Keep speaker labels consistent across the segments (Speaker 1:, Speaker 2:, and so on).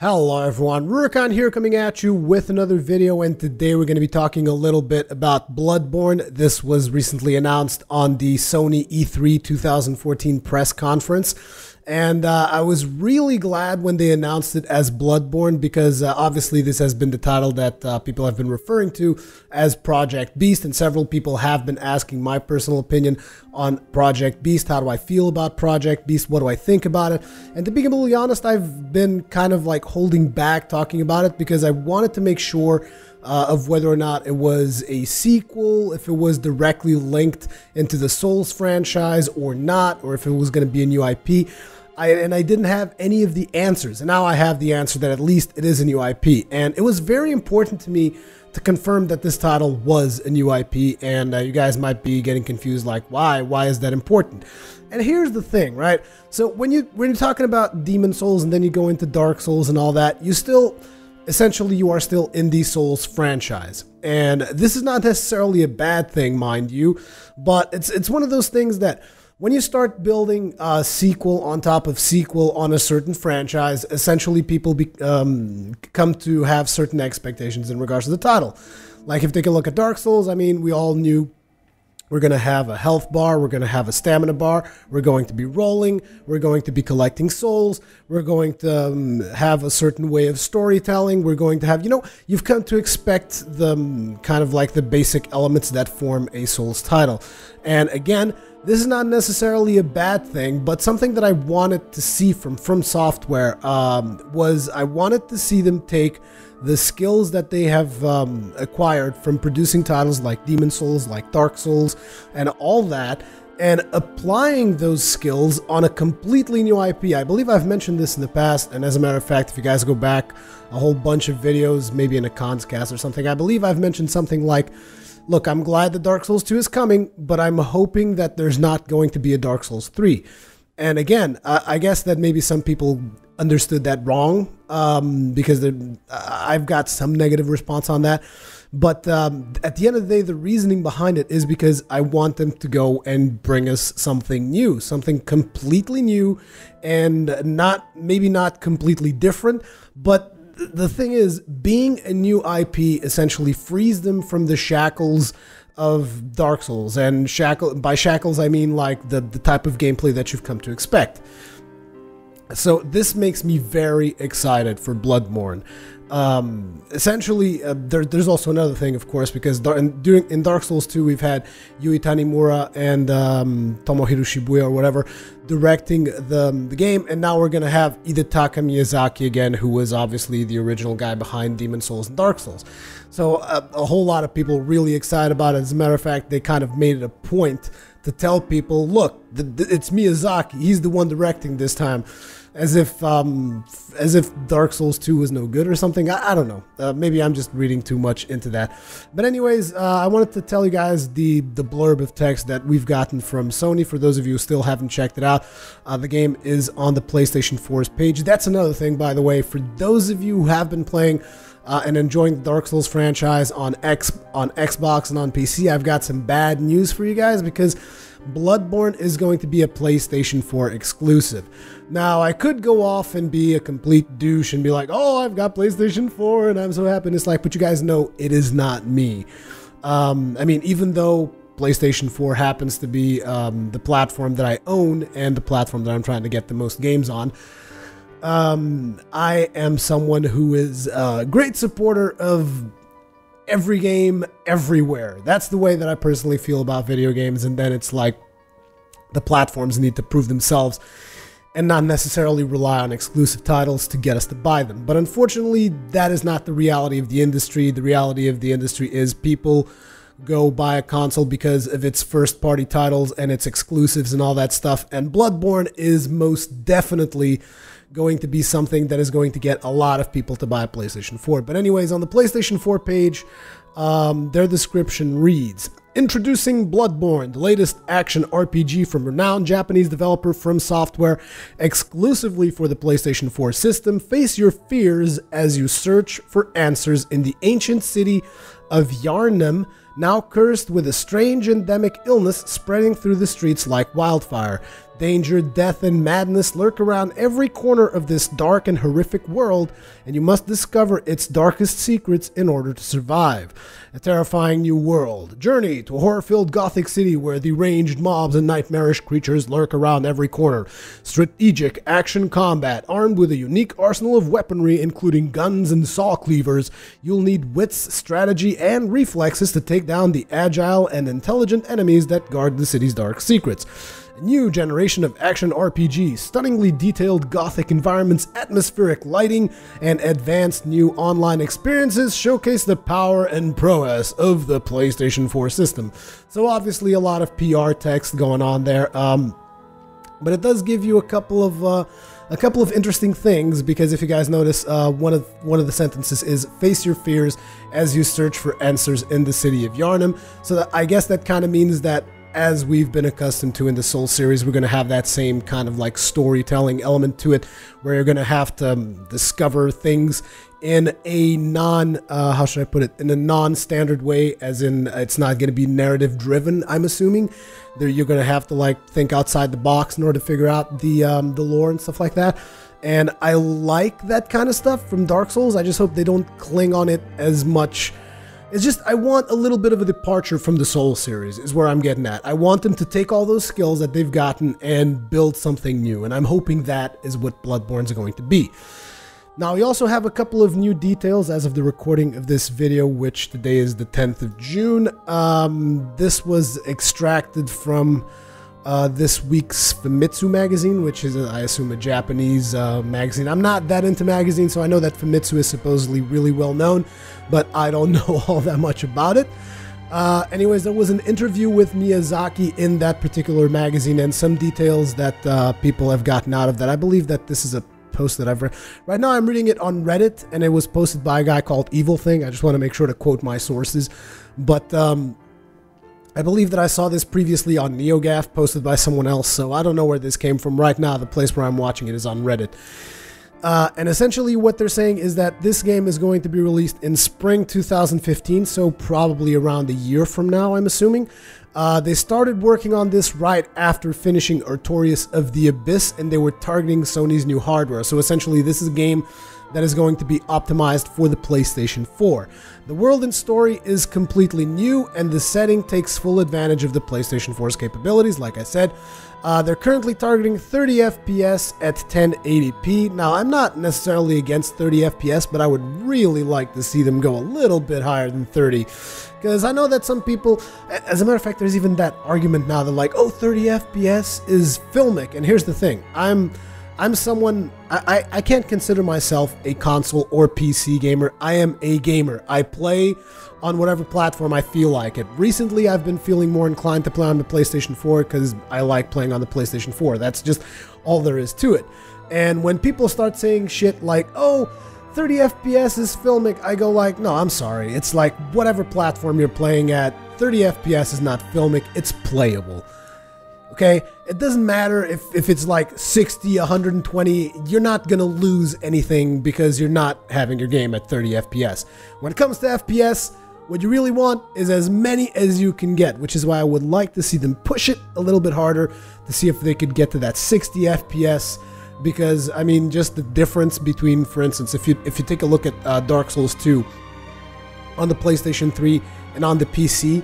Speaker 1: Hello everyone, Rurikhan here coming at you with another video, and today we're going to be talking a little bit about Bloodborne. This was recently announced on the Sony E3 2014 press conference, and I was really glad when they announced it as Bloodborne because obviously this has been the title that people have been referring to as Project Beast, and several people have been asking my personal opinion on Project Beast. How do I feel about Project Beast? What do I think about it? And to be completely honest, I've been kind of like holding back talking about it because I wanted to make sure of whether or not it was a sequel, if it was directly linked into the Souls franchise or not, or if it was going to be a new IP. And I didn't have any of the answers, and now I have the answer that at least it is a new IP. And it was very important to me to confirm that this title was a new IP, and you guys might be getting confused, like, why is that important? And here's the thing, right? So when you're talking about Demon Souls and then you go into Dark Souls and all that, you are still in the Souls franchise. And this is not necessarily a bad thing, mind you, but it's one of those things that when you start building a sequel on top of sequel on a certain franchise, essentially people come to have certain expectations in regards to the title. Like if you take a look at Dark Souls, I mean, we all knew we're going to have a health bar, we're going to have a stamina bar, we're going to be rolling, we're going to be collecting souls, we're going to have a certain way of storytelling, we're going to have, you've come to expect the kind of like the basic elements that form a Souls title. And again, this is not necessarily a bad thing, but something that I wanted to see from Software was I wanted to see them take the skills that they have acquired from producing titles like Demon Souls, like Dark Souls, and all that, and applying those skills on a completely new IP. I believe I've mentioned this in the past, and as a matter of fact, if you guys go back a whole bunch of videos, maybe in a Conscast or something, I believe I've mentioned something like, look, I'm glad that Dark Souls 2 is coming, but I'm hoping that there's not going to be a Dark Souls 3. And again, I guess that maybe some people understood that wrong because I've got some negative response on that. But at the end of the day, the reasoning behind it is because I want them to go and bring us something new, something completely new, and maybe not completely different, but the thing is, being a new IP essentially frees them from the shackles of Dark Souls, and by shackles I mean like the type of gameplay that you've come to expect. So this makes me very excited for Bloodborne. Essentially, there's also another thing, of course, because in Dark Souls 2 we've had Yui Tanimura and Tomohiro Shibuya or whatever directing the game, and now we're gonna have Hidetaka Miyazaki again, who was obviously the original guy behind Demon Souls and Dark Souls. So a whole lot of people really excited about it. As a matter of fact, they kind of made it a point to tell people, look, it's Miyazaki, he's the one directing this time, as if Dark Souls 2 was no good or something. I don't know. Maybe I'm just reading too much into that. But anyways, I wanted to tell you guys the blurb of text that we've gotten from Sony. For those of you who still haven't checked it out, the game is on the PlayStation 4's page. That's another thing, by the way, for those of you who have been playing and enjoying the Dark Souls franchise on Xbox and on PC, I've got some bad news for you guys because Bloodborne is going to be a PlayStation 4 exclusive. Now, I could go off and be a complete douche and be like, oh, I've got PlayStation 4 and I'm so happy. And it's like, but you guys know it is not me. I mean, even though PlayStation 4 happens to be the platform that I own and the platform that I'm trying to get the most games on, I am someone who is a great supporter of every game everywhere. That's the way that I personally feel about video games, and then it's like the platforms need to prove themselves and not necessarily rely on exclusive titles to get us to buy them. But unfortunately, that is not the reality of the industry. The reality of the industry is people go buy a console because of its first-party titles and its exclusives and all that stuff, and Bloodborne is most definitely going to be something that is going to get a lot of people to buy a PlayStation 4. But anyways, on the PlayStation 4 page, their description reads, introducing Bloodborne, the latest action RPG from renowned Japanese developer From Software, exclusively for the PlayStation 4 system. Face your fears as you search for answers in the ancient city of Yharnam, now cursed with a strange endemic illness spreading through the streets like wildfire. Danger, death, and madness lurk around every corner of this dark and horrific world, and you must discover its darkest secrets in order to survive. A terrifying new world. Journey to a horror-filled gothic city where deranged mobs and nightmarish creatures lurk around every corner. Strategic action combat. Armed with a unique arsenal of weaponry, including guns and saw cleavers, you'll need wits, strategy, and reflexes to take down the agile and intelligent enemies that guard the city's dark secrets. A new generation of action RPG, stunningly detailed gothic environments, atmospheric lighting, and advanced new online experiences showcase the power and prowess of the PlayStation 4 system. So obviously a lot of PR text going on there, but it does give you a couple of interesting things, because if you guys notice, one of the sentences is "face your fears as you search for answers in the city of Yharnam." So that, I guess that kind of means that, as we've been accustomed to in the Soul series, we're going to have that same kind of like storytelling element to it, where you're going to have to discover things in a how should I put it, in a non-standard way, as in it's not going to be narrative driven, I'm assuming. You're going to have to like think outside the box in order to figure out the lore and stuff like that. And I like that kind of stuff from Dark Souls. I just hope they don't cling on it as much. It's just, I want a little bit of a departure from the Soul series, is where I'm getting at. I want them to take all those skills that they've gotten and build something new, and I'm hoping that is what Bloodborne's going to be. Now, we also have a couple of new details as of the recording of this video, which today is the 10th of June. This was extracted from this week's Famitsu magazine, which is, I assume, a Japanese magazine. I'm not that into magazines, so I know that Famitsu is supposedly really well known, but I don't know all that much about it. Anyways, there was an interview with Miyazaki in that particular magazine, and some details that people have gotten out of that. I believe that this is a post that I've read. Right now I'm reading it on Reddit, and it was posted by a guy called Evil Thing. I just want to make sure to quote my sources. But I believe that I saw this previously on NeoGAF, posted by someone else, so I don't know where this came from. Right now, the place where I'm watching it is on Reddit. And essentially what they're saying is that this game is going to be released in spring 2015, so probably around a year from now, I'm assuming. They started working on this right after finishing Artorias of the Abyss, and they were targeting Sony's new hardware. So essentially this is a game that is going to be optimized for the PlayStation 4. The world and story is completely new, and the setting takes full advantage of the PlayStation 4's capabilities, like I said. They're currently targeting 30 FPS at 1080p. Now, I'm not necessarily against 30 FPS, but I would really like to see them go a little bit higher than 30. Because I know that some people, as a matter of fact, there's even that argument now that like, oh, 30 FPS is filmic. And here's the thing, I'm someone, I can't consider myself a console or PC gamer. I am a gamer. I play on whatever platform I feel like it. Recently, I've been feeling more inclined to play on the PlayStation 4 because I like playing on the PlayStation 4. That's just all there is to it. And when people start saying shit like, oh, 30 FPS is filmic, I go like, no, I'm sorry. It's like whatever platform you're playing at, 30 FPS is not filmic, it's playable. Okay, it doesn't matter if it's like 60, 120, you're not gonna lose anything because you're not having your game at 30 FPS. When it comes to FPS, what you really want is as many as you can get, which is why I would like to see them push it a little bit harder to see if they could get to that 60 FPS, because, I mean, just the difference between, for instance, if you take a look at Dark Souls 2 on the PlayStation 3 and on the PC,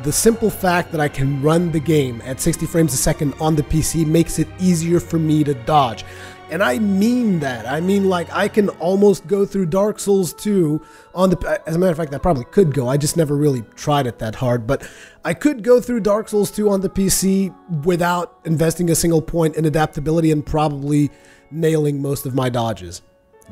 Speaker 1: the simple fact that I can run the game at 60 frames a second on the PC makes it easier for me to dodge. And I mean that. I mean, like, I can almost go through Dark Souls 2 on the... As a matter of fact, I probably could go. I just never really tried it that hard. But I could go through Dark Souls 2 on the PC without investing a single point in adaptability and probably nailing most of my dodges.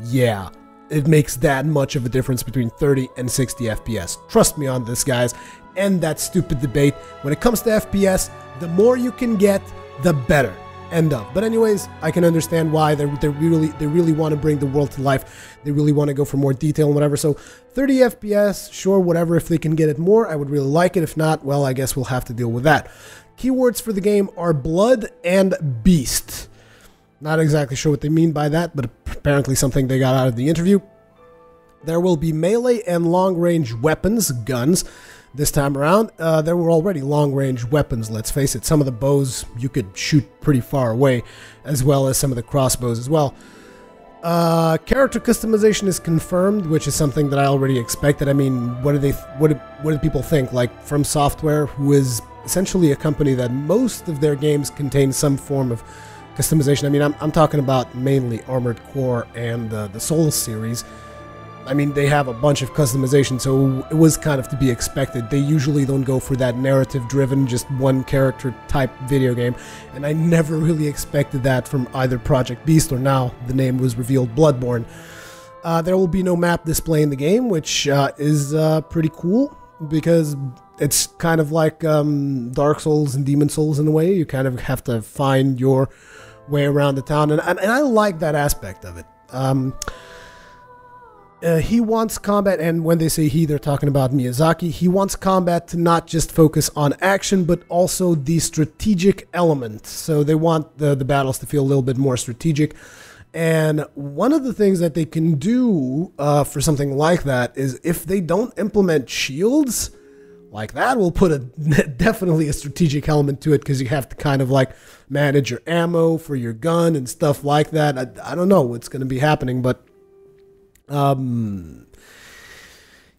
Speaker 1: Yeah, it makes that much of a difference between 30 and 60 FPS. Trust me on this, guys. End that stupid debate. When it comes to FPS, the more you can get, the better. End of. But anyways, I can understand why they really want to bring the world to life. They really want to go for more detail and whatever. So 30 FPS, sure, whatever. If they can get it more, I would really like it. If not, well, I guess we'll have to deal with that. Keywords for the game are blood and beast. Not exactly sure what they mean by that, but apparently something they got out of the interview. There will be melee and long-range weapons, guns. This time around, there were already long-range weapons, let's face it. Some of the bows you could shoot pretty far away, as well as some of the crossbows as well. Character customization is confirmed, which is something that I already expected. I mean, what do people think? Like, From Software, who is essentially a company that most of their games contain some form of customization. I mean, I'm talking about mainly Armored Core and the Souls series. I mean, they have a bunch of customization, so it was kind of to be expected. They usually don't go for that narrative-driven, just one-character type video game, and I never really expected that from either Project Beast or now the name was revealed, Bloodborne. There will be no map display in the game, which is pretty cool, because it's kind of like Dark Souls and Demon Souls in a way. You kind of have to find your way around the town, and I like that aspect of it. He wants combat, and when they say he, they're talking about Miyazaki. He wants combat to not just focus on action, but also the strategic element. So they want the battles to feel a little bit more strategic. And one of the things that they can do for something like that is if they don't implement shields, like that will put definitely a strategic element to it, because you have to kind of like manage your ammo for your gun and stuff like that. I don't know what's going to be happening, but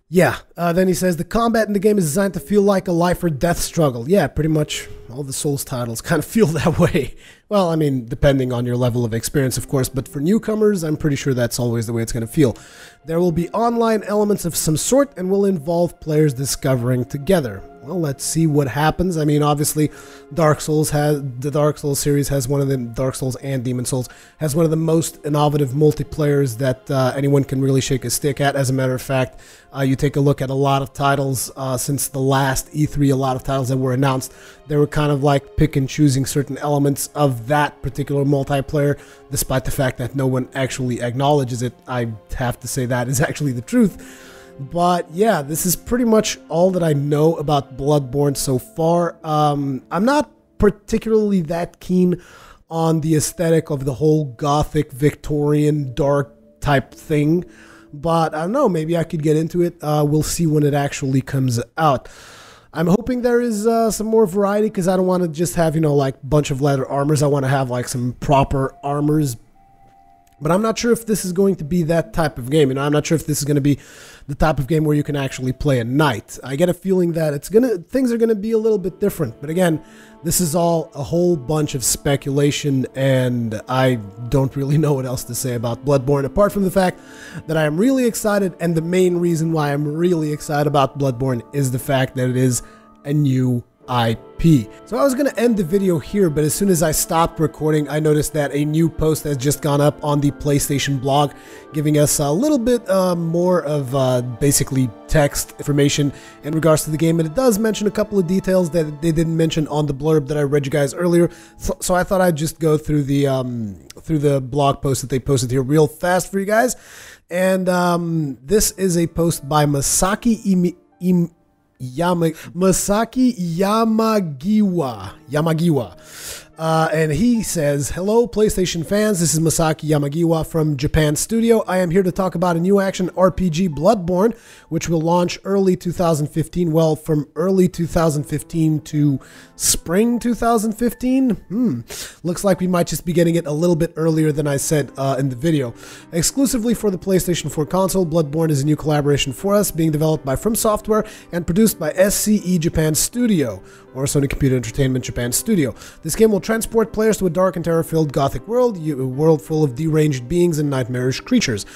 Speaker 1: yeah, then he says the combat in the game is designed to feel like a life or death struggle. Yeah, pretty much all the Souls titles kind of feel that way. Well, I mean, depending on your level of experience, of course, but for newcomers, I'm pretty sure that's always the way it's going to feel. There will be online elements of some sort and will involve players discovering together. Well, let's see what happens. I mean, obviously, the Dark Souls series has one of the Dark Souls and Demon Souls has one of the most innovative multiplayers that anyone can really shake a stick at. As a matter of fact, you take a look at a lot of titles since the last E3, a lot of titles that were announced, they were kind of like pick and choosing certain elements of that particular multiplayer, despite the fact that no one actually acknowledges it. I have to say that is actually the truth. But yeah, this is pretty much all that I know about Bloodborne so far. I'm not particularly that keen on the aesthetic of the whole gothic, Victorian, dark type thing. But I don't know, maybe I could get into it. We'll see when it actually comes out. I'm hoping there is some more variety, because I don't want to just have, you know, like a bunch of leather armors. I want to have like some proper armors. But I'm not sure if this is going to be that type of game. You know, I'm not sure if this is going to be the type of game where you can actually play at night. I get a feeling that things are gonna be a little bit different. But again, this is all a whole bunch of speculation, and I don't really know what else to say about Bloodborne, apart from the fact that I am really excited, and the main reason why I'm really excited about Bloodborne is the fact that it is a new IP. So I was going to end the video here, but as soon as I stopped recording, I noticed that a new post has just gone up on the PlayStation blog, giving us a little bit more of basically text information in regards to the game, and it does mention a couple of details that they didn't mention on the blurb that I read you guys earlier. So I thought I'd just go through the blog post that they posted here real fast for you guys. And this is a post by Masaki Yamagiwa. And he says, "Hello, PlayStation fans. This is Masaki Yamagiwa from Japan Studio. I am here to talk about a new action RPG, Bloodborne, which will launch early 2015. Well, from early 2015 to spring 2015. Looks like we might just be getting it a little bit earlier than I said in the video. Exclusively for the PlayStation 4 console, Bloodborne is a new collaboration for us, being developed by From Software and produced by SCE Japan Studio, or Sony Computer Entertainment Japan Studio. This game will transport players to a dark and terror-filled gothic world, a world full of deranged beings and nightmarish creatures.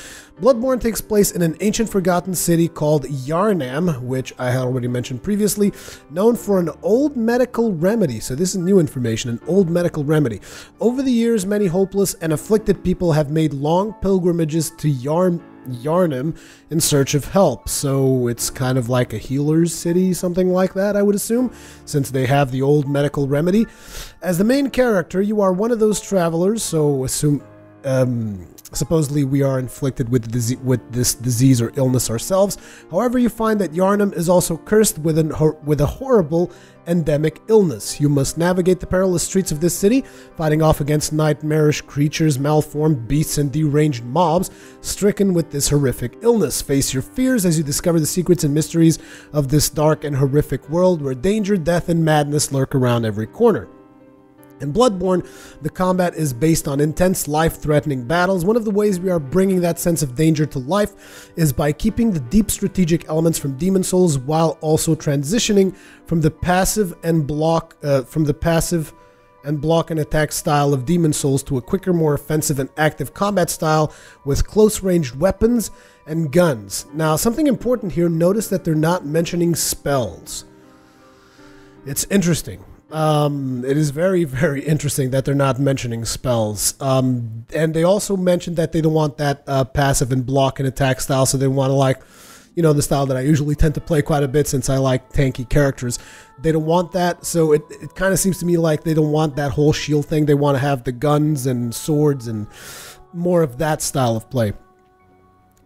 Speaker 1: Bloodborne takes place in an ancient forgotten city called Yarnam, which I had already mentioned previously, known for an old medical remedy. So this is new information, an old medical remedy. Over the years, many hopeless and afflicted people have made long pilgrimages to Yarnam in search of help. So it's kind of like a healer's city, something like that, I would assume, since they have the old medical remedy. As the main character, you are one of those travelers, so supposedly we are inflicted with this disease or illness ourselves. However, you find that Yharnam is also cursed with a horrible endemic illness. You must navigate the perilous streets of this city, fighting off against nightmarish creatures, malformed beasts, and deranged mobs stricken with this horrific illness. Face your fears as you discover the secrets and mysteries of this dark and horrific world where danger, death, and madness lurk around every corner. In Bloodborne, the combat is based on intense, life-threatening battles. One of the ways we are bringing that sense of danger to life is by keeping the deep strategic elements from Demon Souls while also transitioning from the passive and block and attack style of Demon Souls to a quicker, more offensive and active combat style with close-ranged weapons and guns. Now, something important here, notice that they're not mentioning spells. It's interesting. It is very, very interesting that they're not mentioning spells. And they also mentioned that they don't want that passive and block and attack style, so they want to, like, you know, the style that I usually tend to play quite a bit since I like tanky characters. They don't want that, so it kind of seems to me like they don't want that whole shield thing. They want to have the guns and swords and more of that style of play.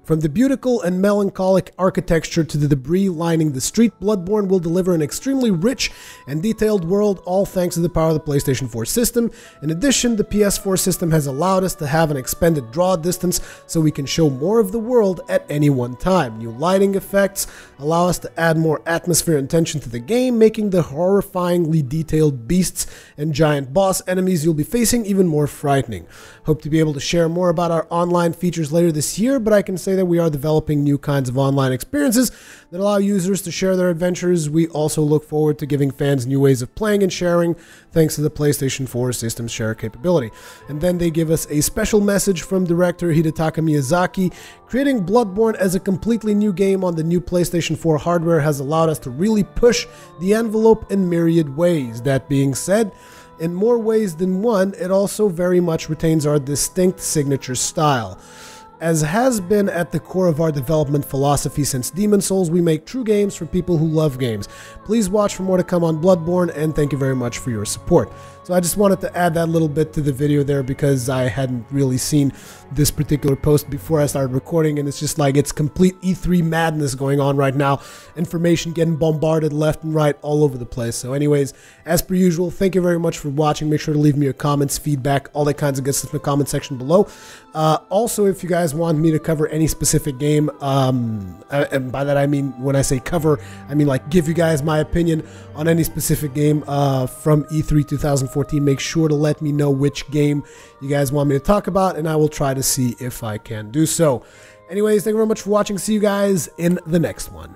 Speaker 1: From the beautiful and melancholic architecture to the debris lining the street, Bloodborne will deliver an extremely rich and detailed world, all thanks to the power of the PlayStation 4 system. In addition, the PS4 system has allowed us to have an expanded draw distance so we can show more of the world at any one time. New lighting effects allow us to add more atmosphere and tension to the game, making the horrifyingly detailed beasts and giant boss enemies you'll be facing even more frightening. Hope to be able to share more about our online features later this year, but I can say that we are developing new kinds of online experiences that allow users to share their adventures. We also look forward to giving fans new ways of playing and sharing thanks to the PlayStation 4 system's share capability. And then they give us a special message from director Hidetaka Miyazaki. Creating Bloodborne as a completely new game on the new PlayStation 4 hardware has allowed us to really push the envelope in myriad ways. That being said, in more ways than one, it also very much retains our distinct signature style. As has been at the core of our development philosophy since Demon Souls, we make true games for people who love games. Please watch for more to come on Bloodborne, and thank you very much for your support. So I just wanted to add that little bit to the video there because I hadn't really seen this particular post before I started recording, and it's just like it's complete E3 madness going on right now. Information getting bombarded left and right all over the place. So anyways, as per usual, thank you very much for watching. Make sure to leave me your comments, feedback, all that kinds of good stuff in the comment section below. Also, if you guys want me to cover any specific game, and by that I mean, when I say cover, I mean like give you guys my opinion on any specific game from E3 2014, make sure to let me know which game you guys want me to talk about, and I will try to see if I can do so. Anyways, thank you very much for watching. See you guys in the next one.